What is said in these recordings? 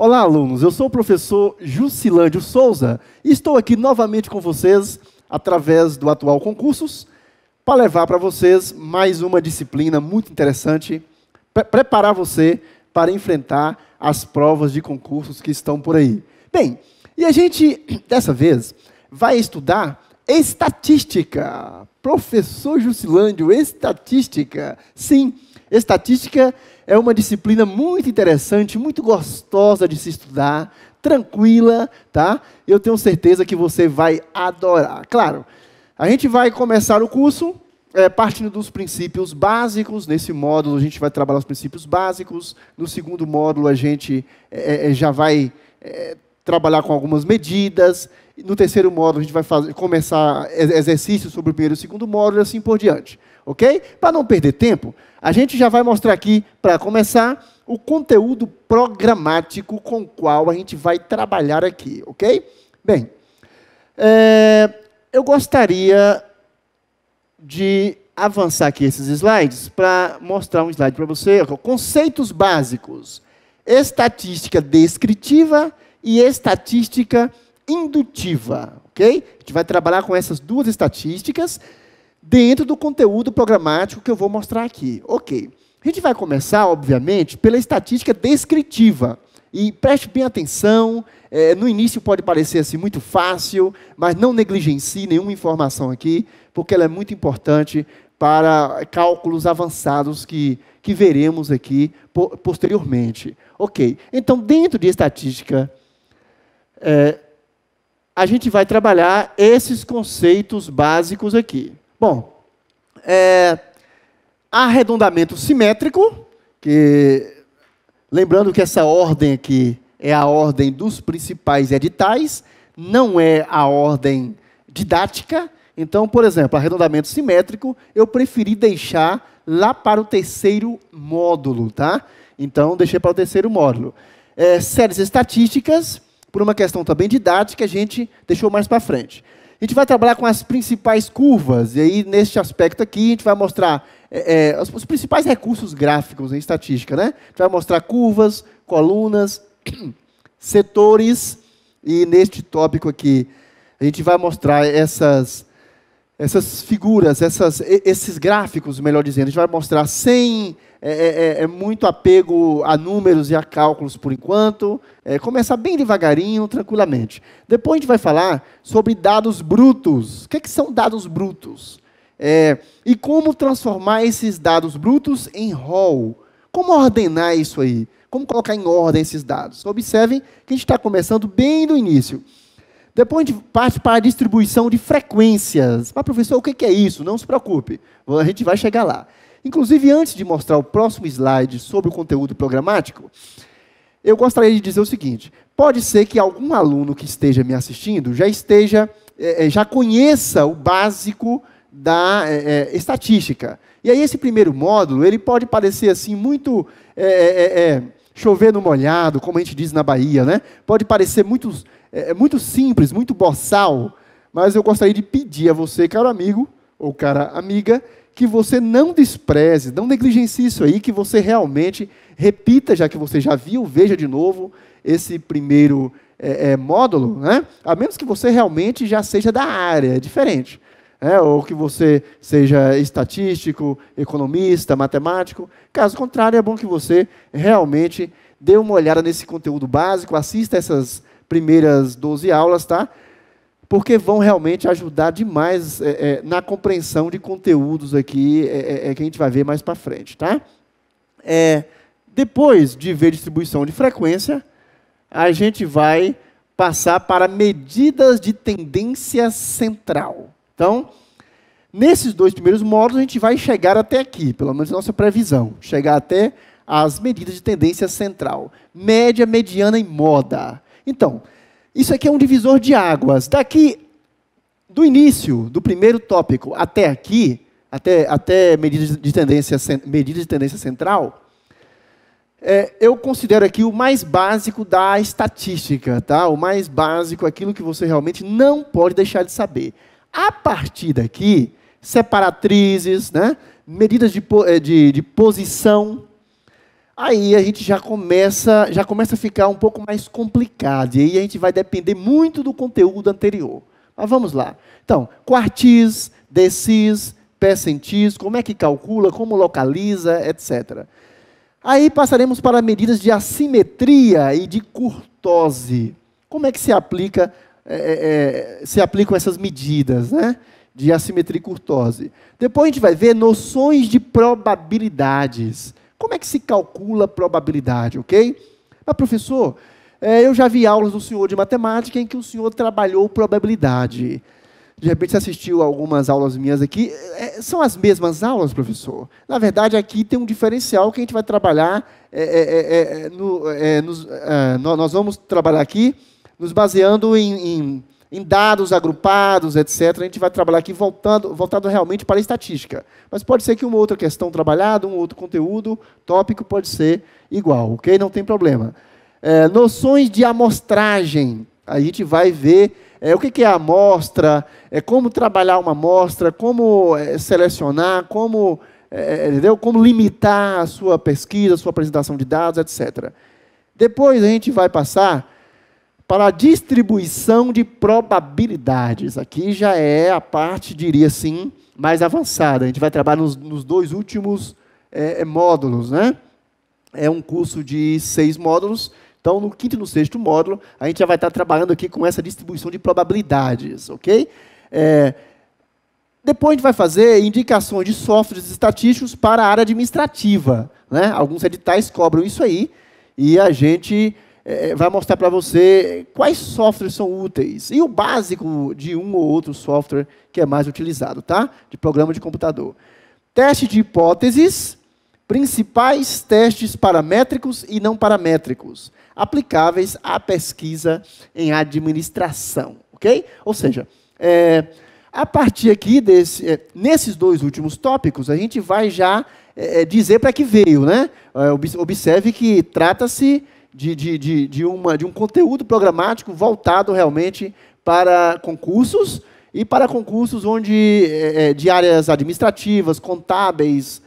Olá, alunos. Eu sou o professor Jusilândio Souza e estou aqui novamente com vocês através do Atual Concursos para levar para vocês mais uma disciplina muito interessante, preparar você para enfrentar as provas de concursos que estão por aí. Bem, e a gente, dessa vez, vai estudar estatística. Professor Jusilândio, estatística. Sim, estatística é uma disciplina muito interessante, muito gostosa de se estudar, tranquila, tá? Eu tenho certeza que você vai adorar. Claro, a gente vai começar o curso partindo dos princípios básicos. Nesse módulo a gente vai trabalhar os princípios básicos. No segundo módulo a gente já vai trabalhar com algumas medidas. No terceiro módulo a gente vai começar exercícios sobre o primeiro e o segundo módulo e assim por diante. Ok? Para não perder tempo, a gente já vai mostrar aqui, para começar, o conteúdo programático com o qual a gente vai trabalhar aqui. Ok? Bem, eu gostaria de avançar aqui esses slides para mostrar um slide para você. Conceitos básicos. Estatística descritiva e estatística indutiva. Ok? A gente vai trabalhar com essas duas estatísticas dentro do conteúdo programático que eu vou mostrar aqui. Ok. A gente vai começar, obviamente, pela estatística descritiva. E preste bem atenção, no início pode parecer assim muito fácil, mas não negligencie nenhuma informação aqui, porque ela é muito importante para cálculos avançados que veremos aqui posteriormente. Ok. Então, dentro de estatística, a gente vai trabalhar esses conceitos básicos aqui. Bom, arredondamento simétrico, lembrando que essa ordem aqui é a ordem dos principais editais, não é a ordem didática. Então, por exemplo, arredondamento simétrico, eu preferi deixar lá para o terceiro módulo, tá? Então, deixei para o terceiro módulo. Séries estatísticas, por uma questão também didática, a gente deixou mais para frente. A gente vai trabalhar com as principais curvas, e aí, neste aspecto aqui, a gente vai mostrar os principais recursos gráficos em estatística, né? A gente vai mostrar curvas, colunas, setores, e neste tópico aqui, a gente vai mostrar essas figuras, esses gráficos, melhor dizendo. A gente vai mostrar sem muito apego a números e a cálculos por enquanto. Começar bem devagarinho, tranquilamente. Depois a gente vai falar sobre dados brutos. O que são dados brutos? E como transformar esses dados brutos em RAW. Como ordenar isso aí? Como colocar em ordem esses dados? Observem que a gente está começando bem do início. Depois a gente parte para a distribuição de frequências. Mas, professor, o que é isso? Não se preocupe, a gente vai chegar lá. Inclusive, antes de mostrar o próximo slide sobre o conteúdo programático, eu gostaria de dizer o seguinte: pode ser que algum aluno que esteja me assistindo já conheça o básico da estatística. E aí esse primeiro módulo, ele pode parecer assim muito chover no molhado, como a gente diz na Bahia, né? Pode parecer muito simples, muito boçal, mas eu gostaria de pedir a você, caro amigo ou cara amiga, que você não despreze, não negligencie isso aí, que você realmente repita, já que você já viu, veja de novo esse primeiro módulo, né? A menos que você realmente já seja da área, é diferente. Ou que você seja estatístico, economista, matemático. Caso contrário, é bom que você realmente dê uma olhada nesse conteúdo básico, assista essas primeiras 12 aulas, tá? Porque vão realmente ajudar demais na compreensão de conteúdos aqui, que a gente vai ver mais para frente, tá? Depois de ver distribuição de frequência, a gente vai passar para medidas de tendência central. Então, nesses dois primeiros módulos, a gente vai chegar até aqui, pelo menos nossa previsão, chegar até as medidas de tendência central. Média, mediana e moda. Então, isso aqui é um divisor de águas. Daqui, do início do primeiro tópico até aqui, até medidas de tendência central, eu considero aqui o mais básico da estatística, tá? O mais básico, aquilo que você realmente não pode deixar de saber. A partir daqui, separatrizes, né? Medidas de posição, aí a gente já começa a ficar um pouco mais complicado. E aí a gente vai depender muito do conteúdo anterior. Mas vamos lá. Então, quartis, decis, percentis, como é que calcula, como localiza, etc. Aí passaremos para medidas de assimetria e de curtose. Como é que se aplicam essas medidas, né? De assimetria e curtose. Depois a gente vai ver noções de probabilidades. Como é que se calcula a probabilidade, ok? Mas, professor, eu já vi aulas do senhor de matemática em que o senhor trabalhou probabilidade. De repente você assistiu a algumas aulas minhas aqui. São as mesmas aulas, professor? Na verdade, aqui tem um diferencial que a gente vai trabalhar. Nós vamos trabalhar aqui nos baseando em dados agrupados, etc. A gente vai trabalhar aqui voltado realmente para a estatística. Mas pode ser que uma outra questão trabalhada, um outro conteúdo, tópico, pode ser igual, ok? Não tem problema. Noções de amostragem. A gente vai ver o que é a amostra, como trabalhar uma amostra, como selecionar, como limitar a sua pesquisa, a sua apresentação de dados, etc. Depois a gente vai passar para a distribuição de probabilidades. Aqui já é a parte, diria assim, mais avançada. A gente vai trabalhar nos dois últimos módulos, né? É um curso de 6 módulos. Então, no 5º e no 6º módulo, a gente já vai estar trabalhando aqui com essa distribuição de probabilidades, ok? Depois a gente vai fazer indicações de softwares estatísticos para a área administrativa, né? Alguns editais cobram isso aí, e a gente vai mostrar para você quais softwares são úteis, e o básico de um ou outro software que é mais utilizado, tá? De programa de computador. Teste de hipóteses, principais testes paramétricos e não paramétricos, aplicáveis à pesquisa em administração, ok? Ou seja, a partir aqui nesses dois últimos tópicos, a gente vai já dizer para que veio, né? Observe que trata-se de um conteúdo programático voltado realmente para concursos e para concursos de áreas administrativas, contábeis,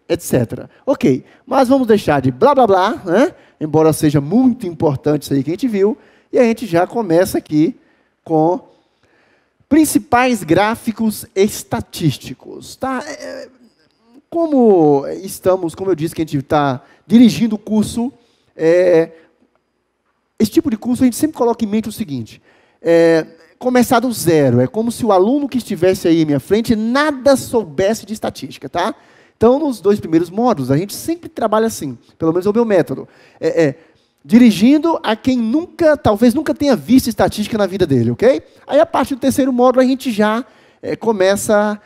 etc. Ok, mas vamos deixar de blá, blá, blá, né? Embora seja muito importante isso aí que a gente viu, e a gente já começa aqui com principais gráficos estatísticos. Tá? Como eu disse que a gente está dirigindo o curso, esse tipo de curso a gente sempre coloca em mente o seguinte, começar do zero, é como se o aluno que estivesse aí à minha frente nada soubesse de estatística, tá? Então, nos 2 primeiros módulos, a gente sempre trabalha assim, pelo menos é o meu método, dirigindo a quem talvez nunca tenha visto estatística na vida dele, ok? Aí, a partir do 3º módulo, a gente já começa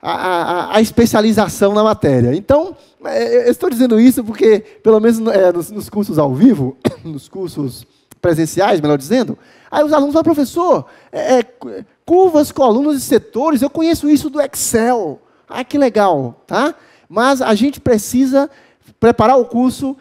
a especialização na matéria. Então, eu estou dizendo isso porque, pelo menos nos cursos ao vivo, nos cursos presenciais, melhor dizendo, aí os alunos falam, professor, curvas, colunas e setores, eu conheço isso do Excel. Ah, que legal, tá? Mas a gente precisa preparar o curso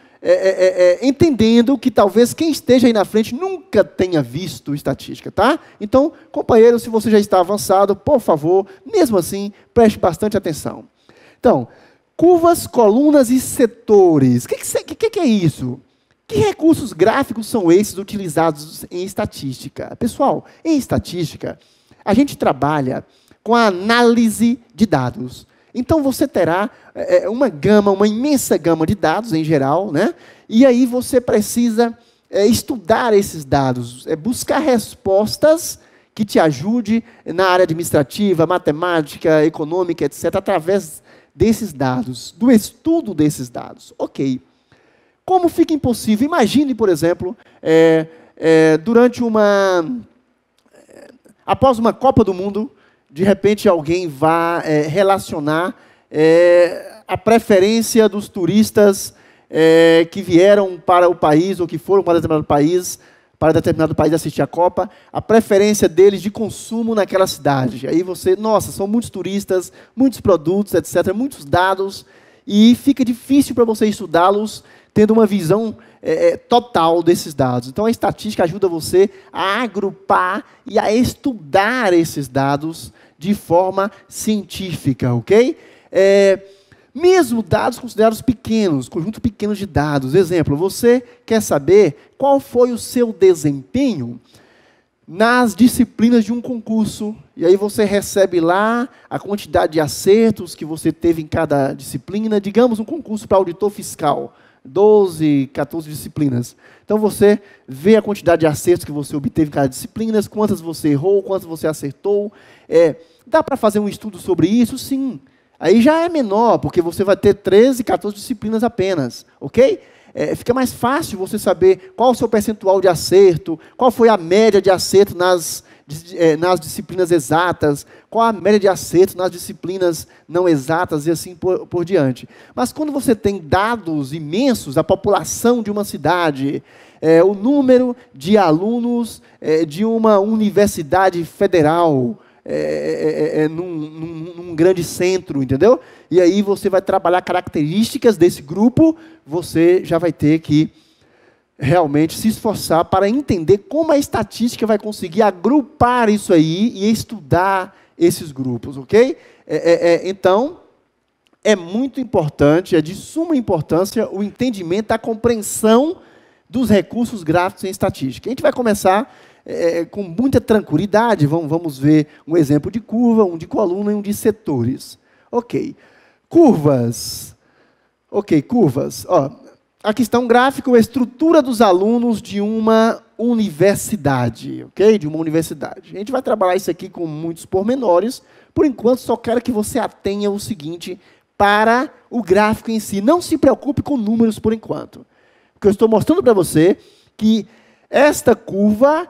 entendendo que talvez quem esteja aí na frente nunca tenha visto estatística, tá? Então, companheiro, se você já está avançado, por favor, mesmo assim, preste bastante atenção. Então, curvas, colunas e setores. O que é isso? Que recursos gráficos são esses utilizados em estatística? Pessoal, em estatística, a gente trabalha com a análise de dados. Então, você terá uma imensa gama de dados, em geral, né? E aí você precisa estudar esses dados, buscar respostas que te ajude na área administrativa, matemática, econômica, etc., através desses dados, do estudo desses dados. Ok. Como fica impossível? Imagine, por exemplo, após uma Copa do Mundo, de repente alguém vá relacionar a preferência dos turistas que vieram para o país, ou que foram para determinado país assistir a Copa, a preferência deles de consumo naquela cidade. Aí nossa, são muitos turistas, muitos produtos, etc., muitos dados, e fica difícil para você estudá-los tendo uma visão total desses dados. Então, a estatística ajuda você a agrupar e a estudar esses dados de forma científica, ok? Mesmo dados considerados pequenos, conjunto pequeno de dados. Exemplo, você quer saber qual foi o seu desempenho nas disciplinas de um concurso, e aí você recebe lá a quantidade de acertos que você teve em cada disciplina, digamos um concurso para auditor fiscal, 12, 14 disciplinas. Então você vê a quantidade de acertos que você obteve em cada disciplina, quantas você errou, quantas você acertou. Dá para fazer um estudo sobre isso? Sim. Aí já é menor, porque você vai ter 13, 14 disciplinas apenas, ok? Fica mais fácil você saber qual o seu percentual de acerto, qual foi a média de acerto nas disciplinas exatas, qual a média de acerto nas disciplinas não exatas e assim por diante. Mas quando você tem dados imensos, a população de uma cidade, o número de alunos de uma universidade federal, num grande centro, entendeu? E aí você vai trabalhar características desse grupo, você já vai ter que realmente se esforçar para entender como a estatística vai conseguir agrupar isso aí e estudar esses grupos, ok? Então, é muito importante, é de suma importância o entendimento, a compreensão dos recursos gráficos em estatística. A gente vai começar com muita tranquilidade, vamos ver um exemplo de curva, um de coluna e um de setores. Ok. Curvas. Ok, curvas. Aqui está um gráfico, a estrutura dos alunos de uma universidade. Ok? De uma universidade. A gente vai trabalhar isso aqui com muitos pormenores. Por enquanto, só quero que você atenha o seguinte para o gráfico em si. Não se preocupe com números por enquanto. Porque eu estou mostrando para você que esta curva,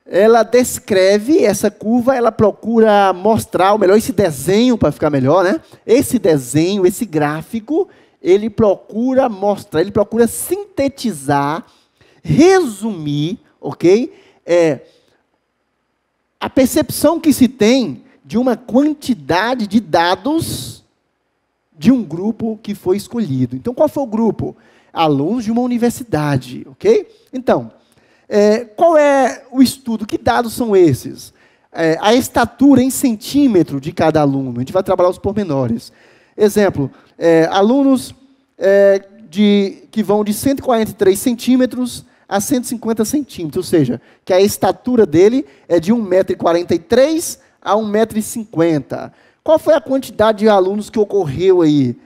ela descreve, essa curva, ela procura mostrar, ou melhor, esse desenho, para ficar melhor, né? Esse desenho, esse gráfico, ele procura mostrar, ele procura sintetizar, resumir, ok? A percepção que se tem de uma quantidade de dados de um grupo que foi escolhido. Então, qual foi o grupo? Alunos de uma universidade, ok? Então, qual é o estudo? Que dados são esses? A estatura em centímetro de cada aluno. A gente vai trabalhar os pormenores. Exemplo, alunos que vão de 143 centímetros a 150 centímetros, ou seja, que a estatura dele é de 1,43 m a 1,50 m. Qual foi a quantidade de alunos que ocorreu aí?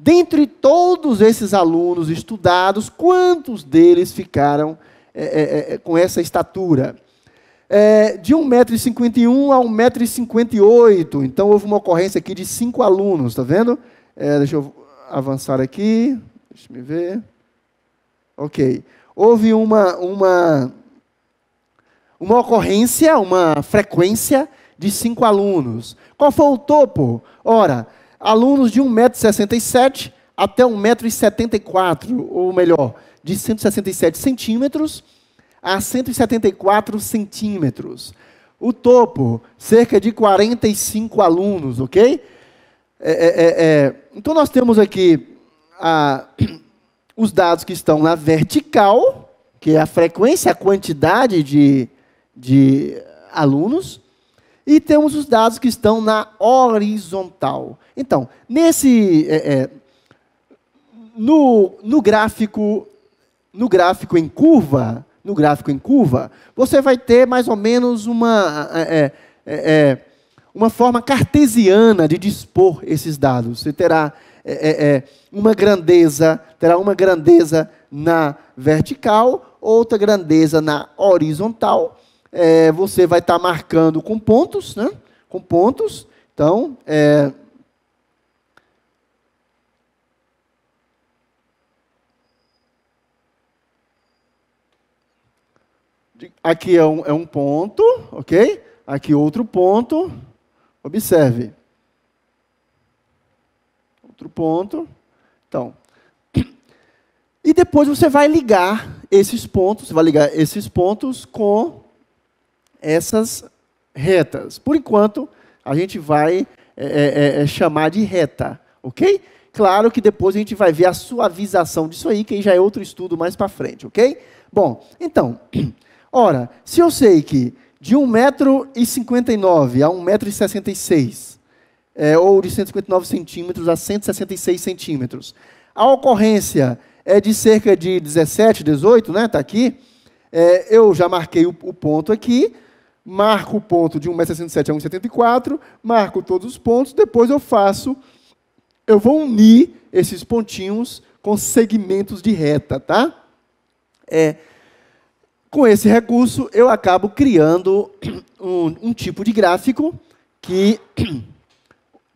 Dentre todos esses alunos estudados, quantos deles ficaram com essa estatura? De 1,51 m a 1,58 m. Então, houve uma ocorrência aqui de 5 alunos, está vendo? Deixa eu avançar aqui. Deixa eu ver. Ok. Houve uma ocorrência, uma frequência de 5 alunos. Qual foi o topo? Ora, alunos de 1,67 m até 1,74 m, ou melhor, de 167 centímetros a 174 centímetros. O topo, cerca de 45 alunos, ok? Então, nós temos aqui os dados que estão na vertical, que é a frequência, a quantidade de alunos, e temos os dados que estão na horizontal. Então, no gráfico em curva, você vai ter mais ou menos uma forma cartesiana de dispor esses dados. Você terá uma grandeza na vertical, outra grandeza na horizontal. Você vai estar marcando com pontos, né? Com pontos. Então, aqui é um ponto, ok? Aqui outro ponto. Observe. Outro ponto. Então, e depois você vai ligar esses pontos, com essas retas. Por enquanto, a gente vai chamar de reta, ok? Claro que depois a gente vai ver a suavização disso aí, que aí já é outro estudo mais para frente, ok? Bom, então, ora, se eu sei que de 1,59 m a 1,66 m ou de 159 centímetros a 166 centímetros. A ocorrência é de cerca de 17, 18, né? Está aqui. Eu já marquei o ponto aqui, marco o ponto de 1,67 m a 1,74 m, marco todos os pontos, depois eu vou unir esses pontinhos com segmentos de reta, tá? Com esse recurso, eu acabo criando um tipo de gráfico que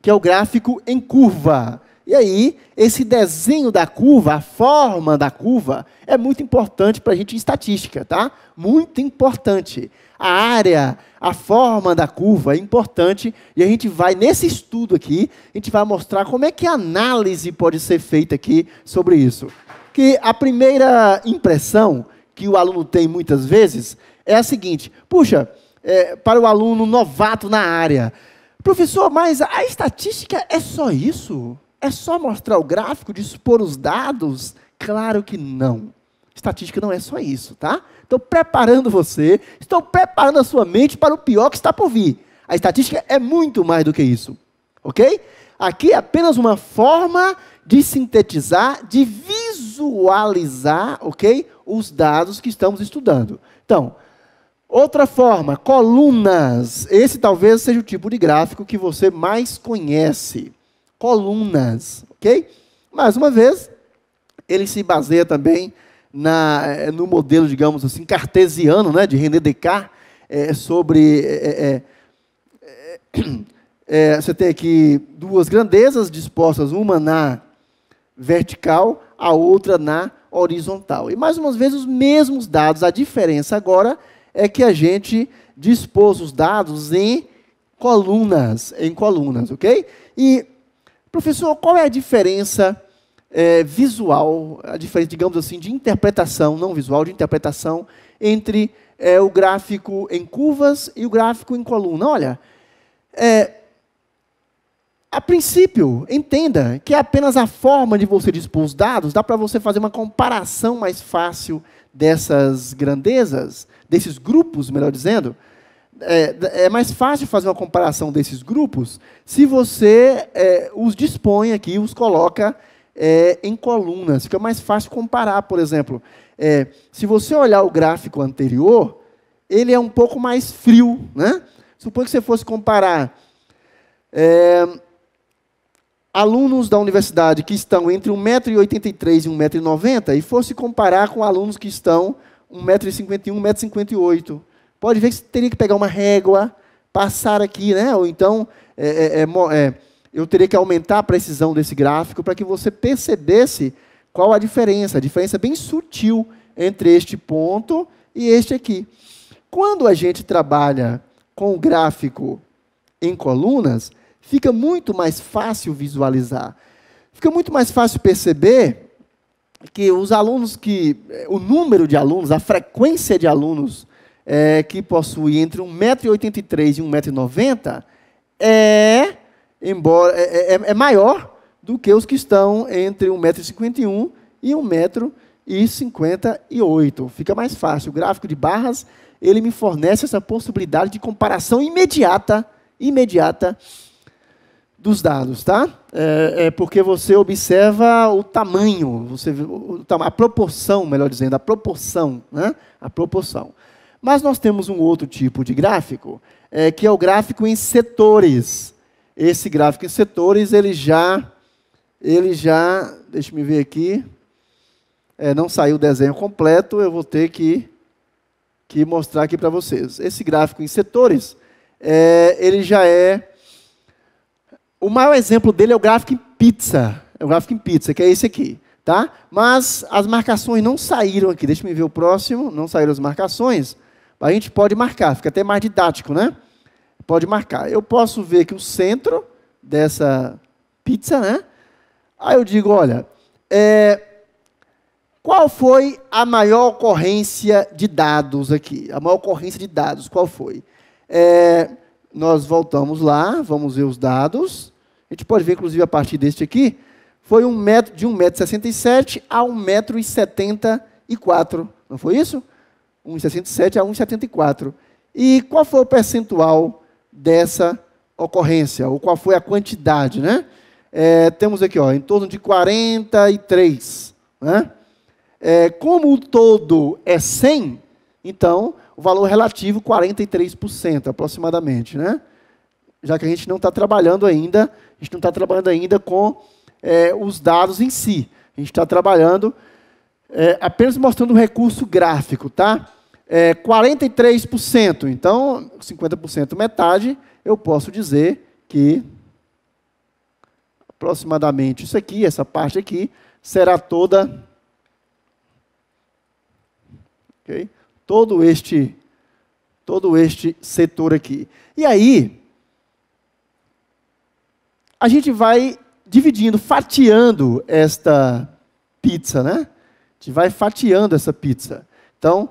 é o gráfico em curva. E aí, esse desenho da curva, a forma da curva, é muito importante para a gente em estatística, tá? Muito importante. A área, a forma da curva é importante, e a gente vai, nesse estudo aqui, a gente vai mostrar como é que a análise pode ser feita aqui sobre isso. Que a primeira impressão que o aluno tem muitas vezes é a seguinte: puxa, para o aluno novato na área, professor, mas a estatística é só isso? É só mostrar o gráfico, dispor os dados? Claro que não. Estatística não é só isso, tá? Estou preparando você, estou preparando a sua mente para o pior que está por vir. A estatística é muito mais do que isso, ok? Aqui é apenas uma forma de sintetizar, de visualizar, ok? Os dados que estamos estudando. Então, outra forma, colunas. Esse talvez seja o tipo de gráfico que você mais conhece. Colunas, ok? Mais uma vez, ele se baseia também no modelo, digamos assim, cartesiano, né, de René Descartes, você tem aqui duas grandezas dispostas, uma na vertical, a outra na horizontal. E, mais uma vez, os mesmos dados. A diferença agora é que a gente dispôs os dados em colunas, ok? E, professor, qual é a diferença visual, a diferença, digamos assim, de interpretação, não visual, de interpretação, entre o gráfico em curvas e o gráfico em coluna? Olha, a princípio, entenda que é apenas a forma de você dispor os dados, dá para você fazer uma comparação mais fácil dessas grandezas, desses grupos, melhor dizendo. É mais fácil fazer uma comparação desses grupos se você os dispõe aqui, os coloca em colunas. Fica mais fácil comparar, por exemplo. Se você olhar o gráfico anterior, ele é um pouco mais frio, né? Suponha que você fosse comparar alunos da universidade que estão entre 1,83 m e 1,90 m e fosse comparar com alunos que estão 1,51 m, 1,58 m. Pode ver que você teria que pegar uma régua, passar aqui, né? Ou então, eu teria que aumentar a precisão desse gráfico para que você percebesse qual a diferença. A diferença é bem sutil entre este ponto e este aqui. Quando a gente trabalha com o gráfico em colunas, fica muito mais fácil visualizar. Fica muito mais fácil perceber que os alunos o número de alunos, a frequência de alunos que possui entre 1,83 m e 1,90 m é maior do que os que estão entre 1,51 m e 1,58 m. Fica mais fácil. O gráfico de barras, ele me fornece essa possibilidade de comparação imediata dos dados, tá? Porque você observa o tamanho, a proporção, melhor dizendo, a proporção, né? A proporção. Mas nós temos um outro tipo de gráfico, que é o gráfico em setores. Esse gráfico em setores, ele já, deixa eu ver aqui, não saiu o desenho completo, eu vou ter que mostrar aqui para vocês. Esse gráfico em setores, ele já o maior exemplo dele é o gráfico em pizza. É o gráfico em pizza, que é esse aqui, tá? Mas as marcações não saíram aqui. Deixa eu ver o próximo. Não saíram as marcações. A gente pode marcar, fica até mais didático, né? Pode marcar. Eu posso ver aqui o centro dessa pizza, né? Aí eu digo, olha, qual foi a maior ocorrência de dados aqui? A maior ocorrência de dados, qual foi? Nós voltamos lá, vamos ver os dados. A gente pode ver, inclusive, a partir deste aqui, foi de 1,67 m a 1,74 m. Não foi isso? 1,67 a 1,74. E qual foi o percentual dessa ocorrência, ou qual foi a quantidade, né? Temos aqui, ó, em torno de 43, né? Como o todo é 100, então, o valor relativo, 43%, aproximadamente, né? Já que a gente não está trabalhando ainda, com os dados em si. A gente está trabalhando apenas mostrando o recurso gráfico, tá? 43%, então, 50% metade, eu posso dizer que aproximadamente isso aqui, essa parte aqui, será toda... Okay? Todo este setor aqui. E aí, a gente vai dividindo, fatiando esta pizza, né? A gente vai fatiando essa pizza. Então,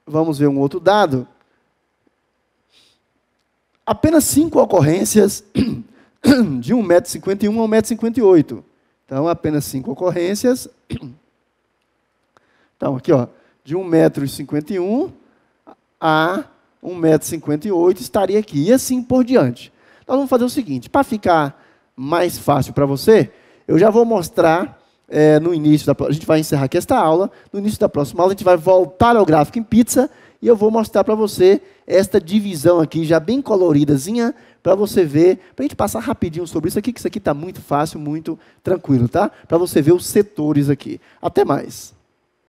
vamos ver um outro dado. Apenas 5 ocorrências de 1,51 m a 1,58 m. Então, apenas 5 ocorrências. Então, aqui, ó, de 1,51 m a 1,58 m estaria aqui, e assim por diante. Nós vamos fazer o seguinte, para ficar mais fácil para você, eu já vou mostrar no início a gente vai encerrar aqui esta aula, no início da próxima aula a gente vai voltar ao gráfico em pizza, e eu vou mostrar para você esta divisão aqui, já bem coloridazinha, para você ver, para a gente passar rapidinho sobre isso aqui, que isso aqui está muito fácil, muito tranquilo, tá? Para você ver os setores aqui. Até mais.